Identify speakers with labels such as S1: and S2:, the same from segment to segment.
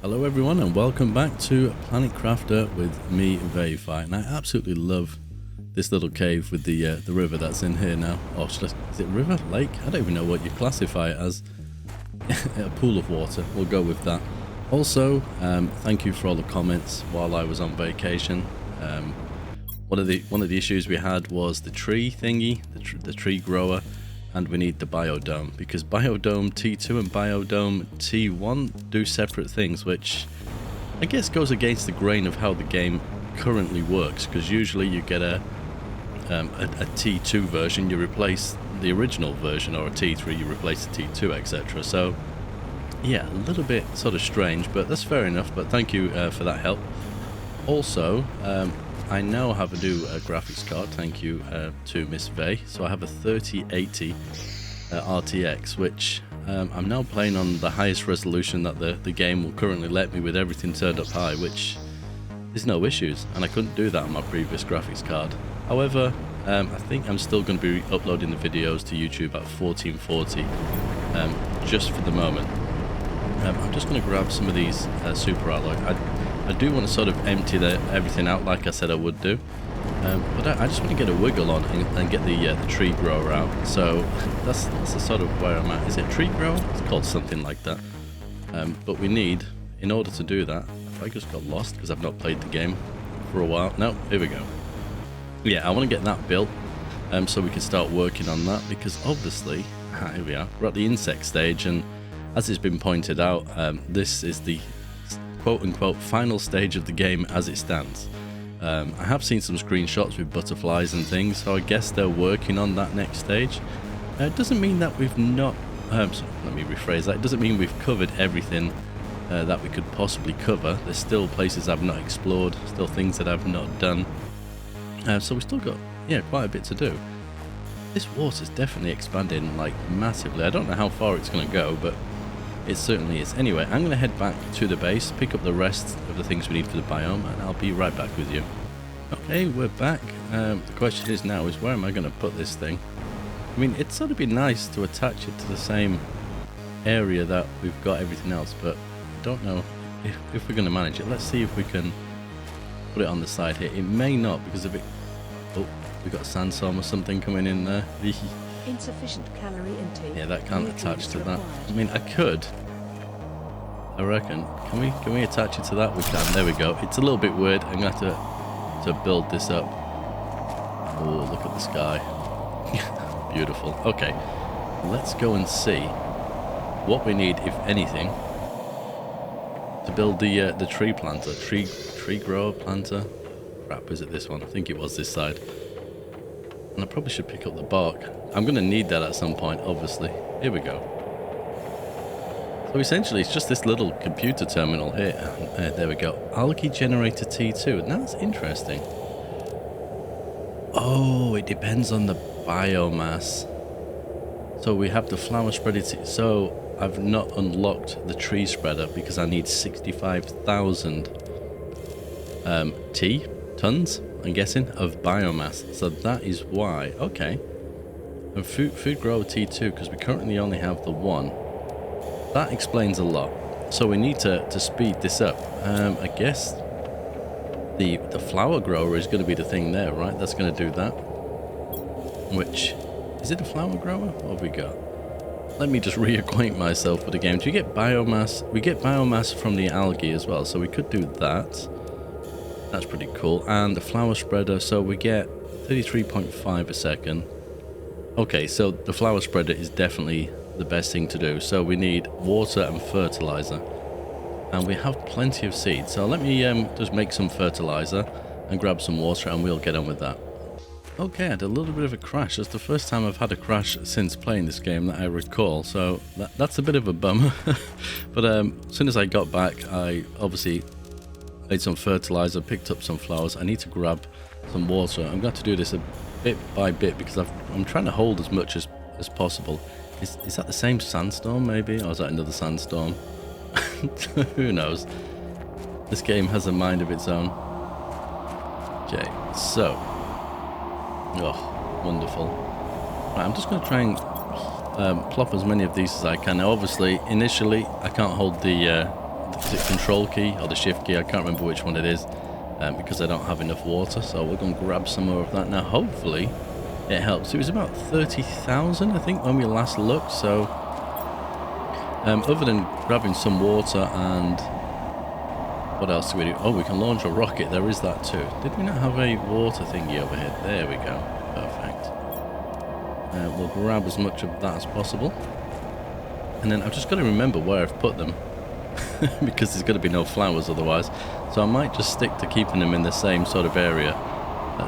S1: Hello everyone and welcome back to Planet Crafter with me, Vayify, and I absolutely love this little cave with the river that's in here now. Or is it river? Lake? I don't even know what you classify it as. A pool of water, we'll go with that. Also, thank you for all the comments while I was on vacation. One of the issues we had was the tree thingy, the tree grower, and we need the biodome, because biodome T2 and biodome T1 do separate things, which I guess goes against the grain of how the game currently works, because usually you get a T2 version, you replace the original version, or a T3 you replace the T2, etc. So yeah, a little bit sort of strange, but that's fair enough. But thank you for that help. Also, I now have a new graphics card, thank you to Miss Vay. So I have a 3080 RTX, which I'm now playing on the highest resolution that the game will currently let me, with everything turned up high, which is no issues, and I couldn't do that on my previous graphics card. However, I think I'm still going to be uploading the videos to YouTube at 1440 just for the moment. I'm just going to grab some of these super alloy. I do want to sort of empty everything out like I said I would do, but I just want to get a wiggle on and get the tree grower out. So that's the sort of where I'm at. Is it tree grower? It's called something like that. But we need, in order to do that, I just got lost because I've not played the game for a while. No, here we go. Yeah, I want to get that built so we can start working on that, because obviously, here we are, we're at the insect stage, and as it's been pointed out, this is the quote-unquote final stage of the game as it stands. I have seen some screenshots with butterflies and things, so I guess they're working on that next stage. It doesn't mean that we've not... let me rephrase that. It doesn't mean we've covered everything that we could possibly cover. There's still places I've not explored, still things that I've not done. So we've still got, quite a bit to do. This water's definitely expanding, like, massively. I don't know how far it's going to go, but it certainly is. Anyway, I'm going to head back to the base, pick up the rest of the things we need for the biome, and I'll be right back with you. Okay, we're back. The question is now, where am I going to put this thing? I mean, it'd sort of be nice to attach it to the same area that we've got everything else, but I don't know if we're going to manage it. Let's see if we can put it on the side here. It may not, because of it... Oh, we got a sandstorm or something coming in there.
S2: Insufficient calorie intake.
S1: Yeah, that can't attach to that. I mean, I could. I reckon. Can we attach it to that? We can. There we go. It's a little bit weird. I'm gonna have to build this up. Oh, look at the sky. Beautiful. Okay, let's go and see what we need, if anything, to build the tree planter, tree grower planter. Crap, is it this one? I think it was this side. And I probably should pick up the bark. I'm going to need that at some point, obviously. Here we go. So essentially, it's just this little computer terminal here. There we go. Algae generator T2. And that's interesting. Oh, it depends on the biomass. So we have the flower spreader. So I've not unlocked the tree spreader because I need 65,000 tons, I'm guessing, of biomass. So that is why. Okay. And food grower T2, because we currently only have the one. That explains a lot. So we need to speed this up. I guess the flower grower is going to be the thing there, right? That's going to do that. Which, is it a flower grower? What have we got? Let me just reacquaint myself with the game. Do you get biomass? We get biomass from the algae as well, so we could do that. That's pretty cool. And the flower spreader, so we get 33.5 a second. Okay, so the flower spreader is definitely the best thing to do. So we need water and fertilizer. And we have plenty of seeds. So let me just make some fertilizer and grab some water, and we'll get on with that. Okay, I had a little bit of a crash. It's the first time I've had a crash since playing this game that I recall. So that's a bit of a bummer. But as soon as I got back, I obviously made some fertilizer, picked up some flowers. I need to grab some water. I'm going to do this a bit by bit because I'm trying to hold as much as possible. Is that the same sandstorm maybe? Or is that another sandstorm? Who knows? This game has a mind of its own. Okay, so. Oh, wonderful. Right, I'm just going to try and plop as many of these as I can. Now obviously, initially, I can't hold the is it control key or the shift key? I can't remember which one it is, because I don't have enough water. So we're going to grab some more of that now. Hopefully it helps. It was about 30,000, I think, when we last looked. So other than grabbing some water and what else do we do? Oh, we can launch a rocket. There is that too. Did we not have a water thingy over here? There we go. Perfect. We'll grab as much of that as possible. And then I've just got to remember where I've put them. Because there's going to be no flowers otherwise. So I might just stick to keeping them in the same sort of area.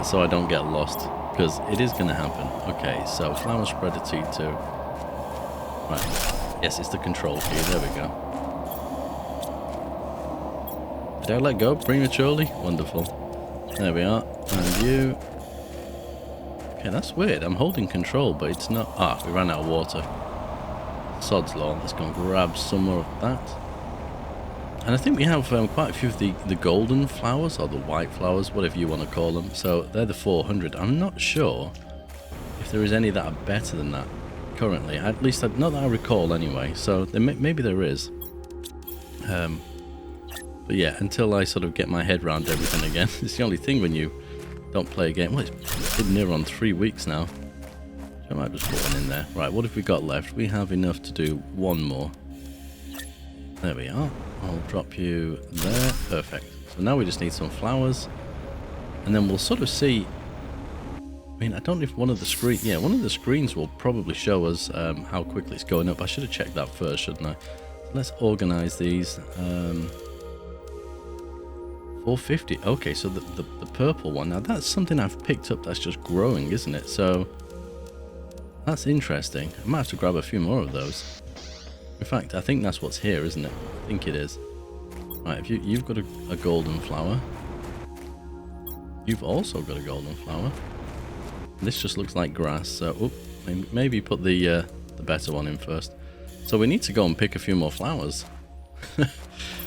S1: So I don't get lost. Because it is going to happen. Okay, so flower spreader T2. Right. Yes, it's the control key. There we go. Did I let go prematurely? Wonderful. There we are. And you... Okay, that's weird. I'm holding control, but it's not... Ah, we ran out of water. Sod's law. Let's go and grab some more of that. And I think we have quite a few of the golden flowers, or the white flowers, whatever you want to call them. So they're the 400. I'm not sure if there is any that are better than that currently. At least, not that I recall anyway. So maybe there is. But yeah, until I sort of get my head around everything again. It's the only thing when you don't play a game. Well, it's been near on 3 weeks now. I might just put one in there. Right, what have we got left? We have enough to do one more. There we are. I'll drop you there. Perfect. So now we just need some flowers. And then we'll sort of see... I mean, I don't know if one of the screens... Yeah, one of the screens will probably show us how quickly it's going up. I should have checked that first, shouldn't I? Let's organize these. 450. Okay, so the purple one. Now, that's something I've picked up that's just growing, isn't it? So, that's interesting. I might have to grab a few more of those. In fact, I think that's what's here, isn't it? I think it is. Right, if you've got a golden flower. You've also got a golden flower. This just looks like grass, so maybe put the better one in first. So we need to go and pick a few more flowers.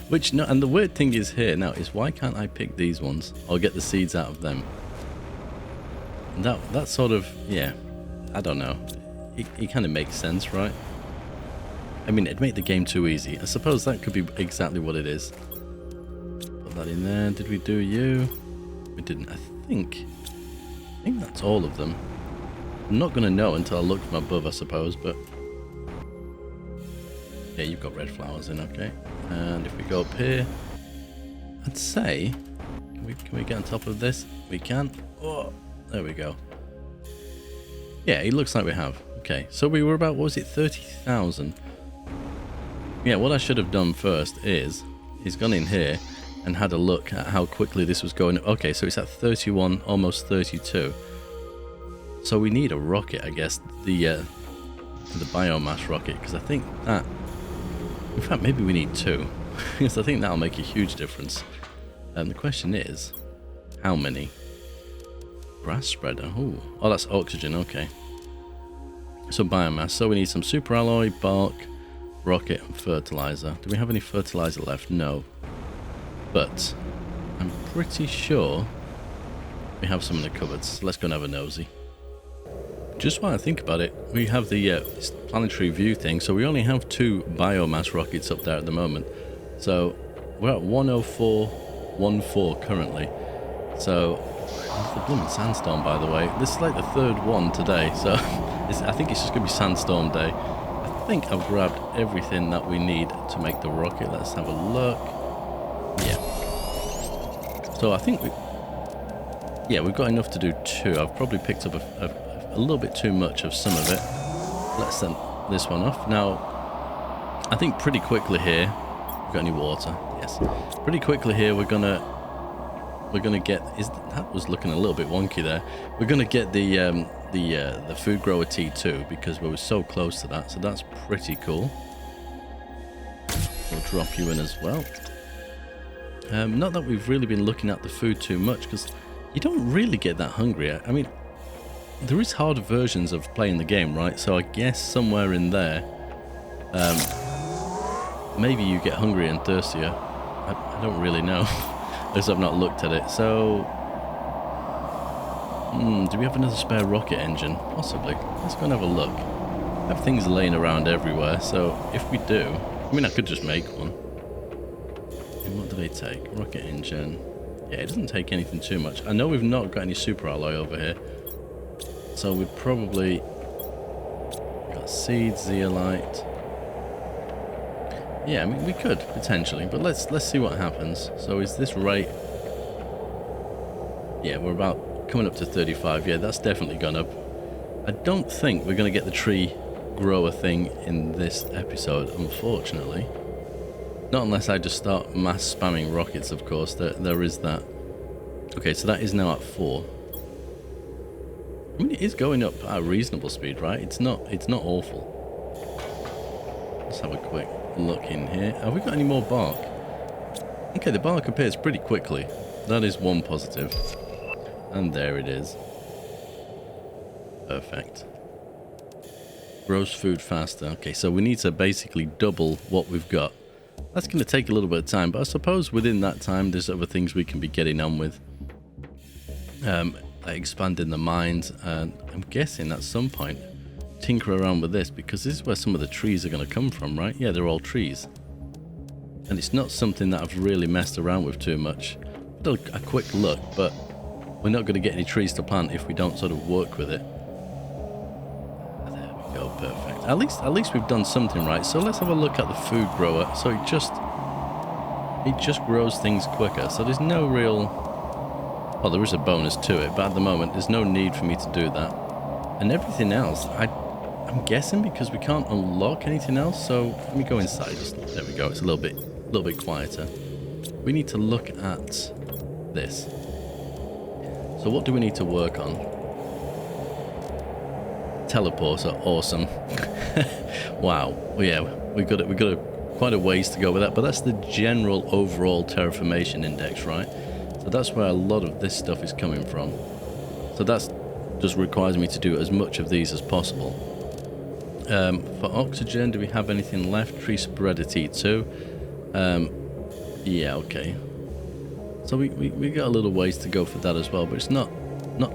S1: Which, no, and the weird thing is here now is why can't I pick these ones or get the seeds out of them? That sort of, yeah, I don't know. It kind of makes sense, right? I mean, it'd make the game too easy. I suppose that could be exactly what it is. Put that in there. Did we do you? We didn't. I think that's all of them. I'm not going to know until I look from above, I suppose, but... Yeah, you've got red flowers in, okay. And if we go up here, I'd say... Can we get on top of this? We can. Oh, there we go. Yeah, it looks like we have. Okay, so we were about, what was it, 30,000? Yeah, what I should have done first is, he's gone in here and had a look at how quickly this was going. Okay, so it's at 31, almost 32. So we need a rocket, I guess, the biomass rocket, because I think that, in fact, maybe we need two, because I think that'll make a huge difference. And the question is, how many? Grass spreader, ooh. Oh, that's oxygen, okay. So biomass, so we need some super alloy, bark, rocket, and fertilizer. Do we have any fertilizer left? No. But I'm pretty sure we have some in the cupboards. So let's go and have a nosy. Just while I think about it, we have the planetary view thing, so we only have 2 biomass rockets up there at the moment. So we're at 104.14 currently. So the blooming sandstorm, by the way. This is like the 3rd one today, so I think it's just going to be sandstorm day. I think I've grabbed everything that we need to make the rocket. Let's have a look. Yeah. So I think we've got enough to do 2. I've probably picked up a little bit too much of some of it. Let's send this one off. Now, I think pretty quickly here, we've got any water? Yes. Pretty quickly here, we're gonna get. That was looking a little bit wonky there. We're gonna get the food grower T2 because we were so close to that. So that's pretty cool. We'll drop you in as well. Not that we've really been looking at the food too much because you don't really get that hungry. I mean, there is harder versions of playing the game, right? So I guess somewhere in there, maybe you get hungry and thirstier. I don't really know, as I've not looked at it. So, do we have another spare rocket engine? Possibly. Let's go and have a look. I have things laying around everywhere, so if we do, I mean, I could just make one. they take? Rocket engine. Yeah, it doesn't take anything too much. I know we've not got any super alloy over here. So we've probably got seed, zeolite. Yeah, I mean, we could potentially, but let's see what happens. So is this rate? Yeah, we're about coming up to 35. Yeah, that's definitely gone up. I don't think we're going to get the tree grower thing in this episode, unfortunately. Not unless I just start mass spamming rockets, of course. There is that. Okay, so that is now at 4. I mean, it is going up at a reasonable speed, right? It's not awful. Let's have a quick look in here. Have we got any more bark? Okay, the bark appears pretty quickly. That is one positive. And there it is. Perfect. Grows food faster. Okay, so we need to basically double what we've got. That's going to take a little bit of time, but I suppose within that time there's other things we can be getting on with. Like expanding the mines, and I'm guessing at some point tinker around with this, because this is where some of the trees are going to come from, right? Yeah, they're all trees. And it's not something that I've really messed around with too much. A quick look, but we're not going to get any trees to plant if we don't sort of work with it. There we go, perfect. At least we've done something right. So let's have a look at the food grower. So it just grows things quicker. So there's no real... Well, there is a bonus to it, but at the moment there's no need for me to do that. And everything else, I'm guessing because we can't unlock anything else. So let me go inside. There we go. It's a little bit quieter. We need to look at this. So what do we need to work on? Teleports are awesome. Wow. Well, yeah, we got quite a ways to go with that, but that's the general overall terraformation index, right? So that's where a lot of this stuff is coming from. So that's just requires me to do as much of these as possible. For oxygen, do we have anything left? Tree spreader T2. Yeah, okay. So we got a little ways to go for that as well, but it's not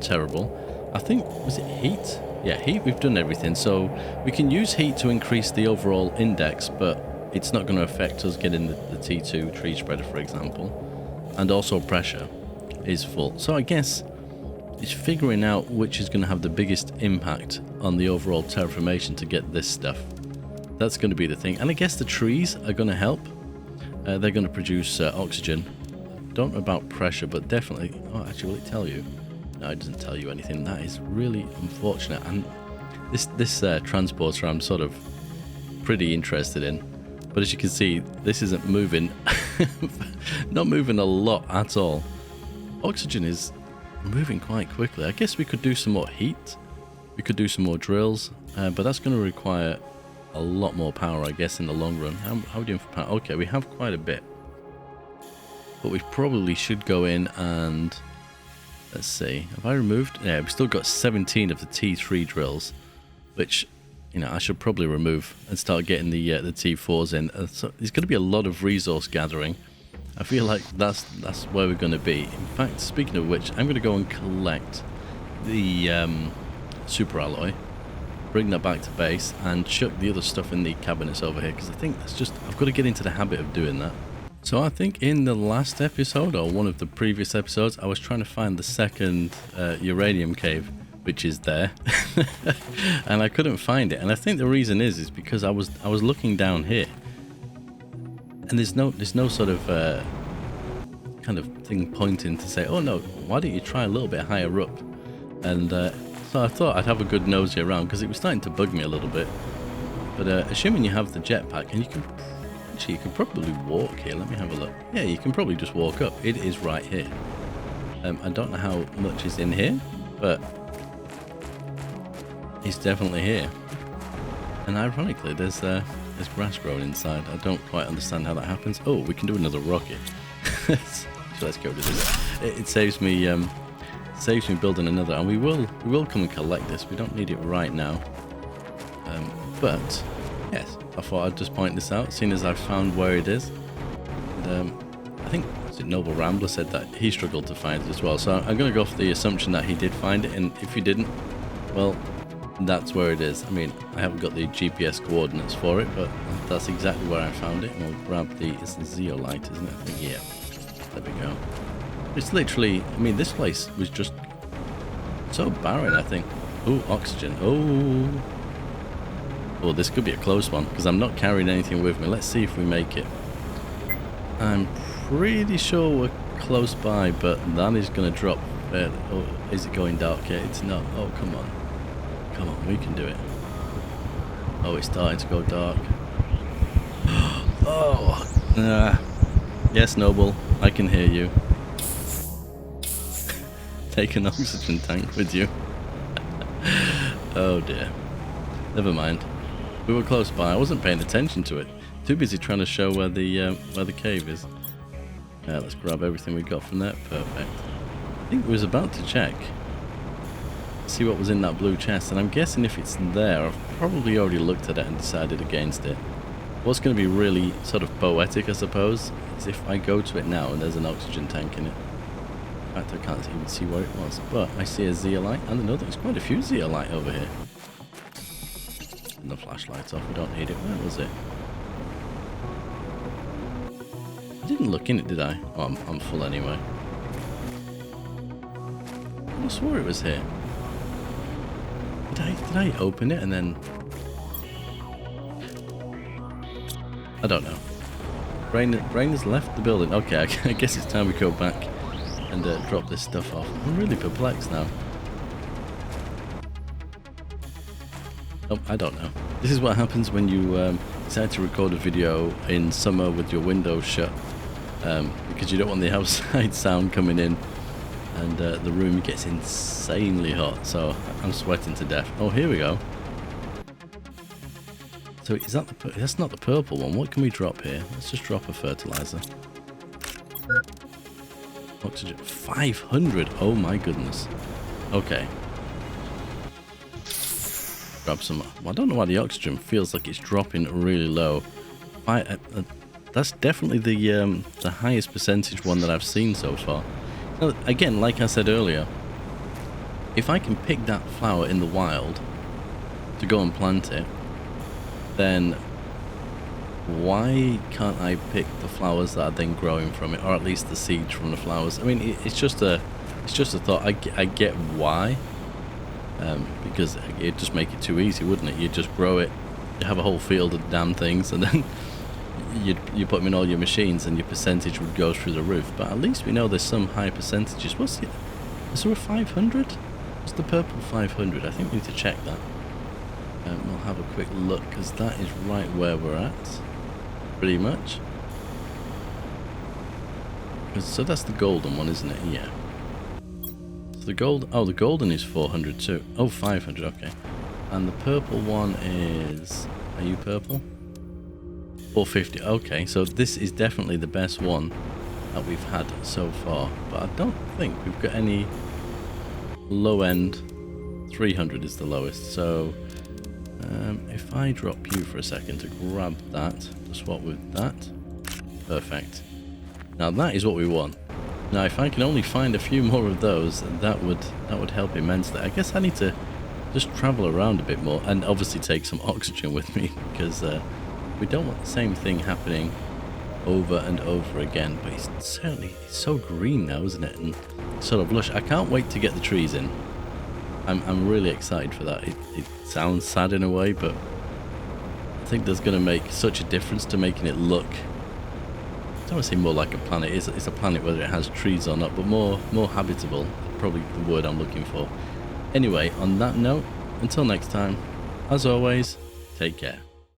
S1: terrible. I think, was it heat? Yeah, heat, we've done everything. So we can use heat to increase the overall index, but it's not going to affect us getting the T2 tree spreader, for example. And also pressure is full. So I guess it's figuring out which is going to have the biggest impact on the overall terraformation to get this stuff. That's going to be the thing. And I guess the trees are going to help. They're going to produce oxygen. Don't know about pressure, but definitely... Oh, actually, will it tell you? No, it doesn't tell you anything. That is really unfortunate. And this transporter I'm sort of pretty interested in. But as you can see, this isn't moving. Not moving a lot at all. Oxygen is moving quite quickly. I guess we could do some more heat. We could do some more drills. But that's going to require a lot more power, I guess, in the long run. How are we doing for power? Okay, we have quite a bit. But we probably should go in and... Let's see. Have I removed... Yeah, we've still got 17 of the T3 drills. Which... You know, I should probably remove and start getting the T4s in. So there's going to be a lot of resource gathering. I feel like that's where we're going to be. In fact, speaking of which, I'm going to go and collect the super alloy, bring that back to base, and chuck the other stuff in the cabinets over here, because I think that's just... I've got to get into the habit of doing that. So I think in the last episode, or one of the previous episodes, I was trying to find the second uranium cave, which is there, and I couldn't find it. And I think the reason is because I was looking down here, and there's no sort of kind of thing pointing to say, oh no, why don't you try a little bit higher up? And so I thought I'd have a good nosy around, because it was starting to bug me a little bit. But assuming you have the jetpack, and you can probably walk here. Let me have a look. Yeah, you can probably just walk up. It is right here. I don't know how much is in here, but it's definitely here. And ironically, there's grass growing inside. I don't quite understand how that happens. Oh, we can do another rocket. So let's go to this. It saves me building another, and we will come and collect this. We don't need it right now. But yes, I thought I'd just point this out, seeing as I've found where it is. And I think Noble Rambler said that he struggled to find it as well. So I'm going to go off the assumption that he did find it, and if he didn't, well, that's where it is. I mean, I haven't got the GPS coordinates for it, but that's exactly where I found it. And we'll grab it's the zeolite, isn't it? I think, yeah. There we go. It's literally, I mean, this place was just so barren, I think. Oh, oxygen. Oh. Oh, this could be a close one, because I'm not carrying anything with me. Let's see if we make it. I'm pretty sure we're close by, but that is going to drop. Oh, is it going dark yet? It's not. Oh, come on. Come on, we can do it. Oh, it's starting to go dark. Oh. Yes, Noble, I can hear you. Take an oxygen tank with you. Oh dear. Never mind. We were close by. I wasn't paying attention to it. Too busy trying to show where the cave is. Yeah, let's grab everything we got from there. Perfect. I think we was about to check, see what was in that blue chest, and I'm guessing if it's there, I've probably already looked at it and decided against it. What's going to be really sort of poetic, I suppose, is if I go to it now and there's an oxygen tank in it. In fact, I can't even see where it was, but I see a zeolite and another. There's quite a few zeolite over here. And the flashlight's off, we don't need it. Where was it? I didn't look in it, did I? Oh, I'm full anyway. I swore it was here. Did I open it and then... I don't know. Brain has left the building. Okay, I guess it's time we go back and drop this stuff off. I'm really perplexed now. Oh, I don't know. This is what happens when you decide to record a video in summer with your windows shut, because you don't want the outside sound coming in, and the room gets insanely hot, so I'm sweating to death. Oh, here we go. So is that that's not the purple one. What can we drop here? Let's just drop a fertilizer. Oxygen 500. Oh my goodness. Okay. Grab some. Well, I don't know why the oxygen feels like it's dropping really low. That's definitely the highest percentage one that I've seen so far. Now, again, like I said earlier, if I can pick that flower in the wild to go and plant it, then why can't I pick the flowers that are then growing from it, or at least the seeds from the flowers? I mean, it's just a thought. I get why, because it'd just make it too easy, wouldn't it? You just grow it, you have a whole field of damn things, and then you put them in all your machines, and your percentage would go through the roof. But at least we know there's some high percentages. What's it? Is there a 500? What's the purple 500? I think we need to check that. We'll have a quick look, because that is right where we're at, pretty much. So that's the golden one, isn't it? Yeah. So the gold. Oh, the golden is 400 too. Oh, 500. Okay. And the purple one is. Are you purple? 450. Okay. So this is definitely the best one that we've had so far. But I don't think we've got any low end. 300 is the lowest. So. If I drop you for a second to grab that, to swap with that, perfect. Now that is what we want. Now if I can only find a few more of those, that would help immensely. I guess I need to just travel around a bit more, and obviously take some oxygen with me, because we don't want the same thing happening over and over again. But it's so green now, isn't it? And sort of lush. I can't wait to get the trees in. I'm really excited for that. It sounds sad in a way, but I think there's going to make such a difference to making it look, I don't want to say more like a planet. It's a planet whether it has trees or not, but more habitable, probably the word I'm looking for. Anyway, on that note, until next time, as always, take care.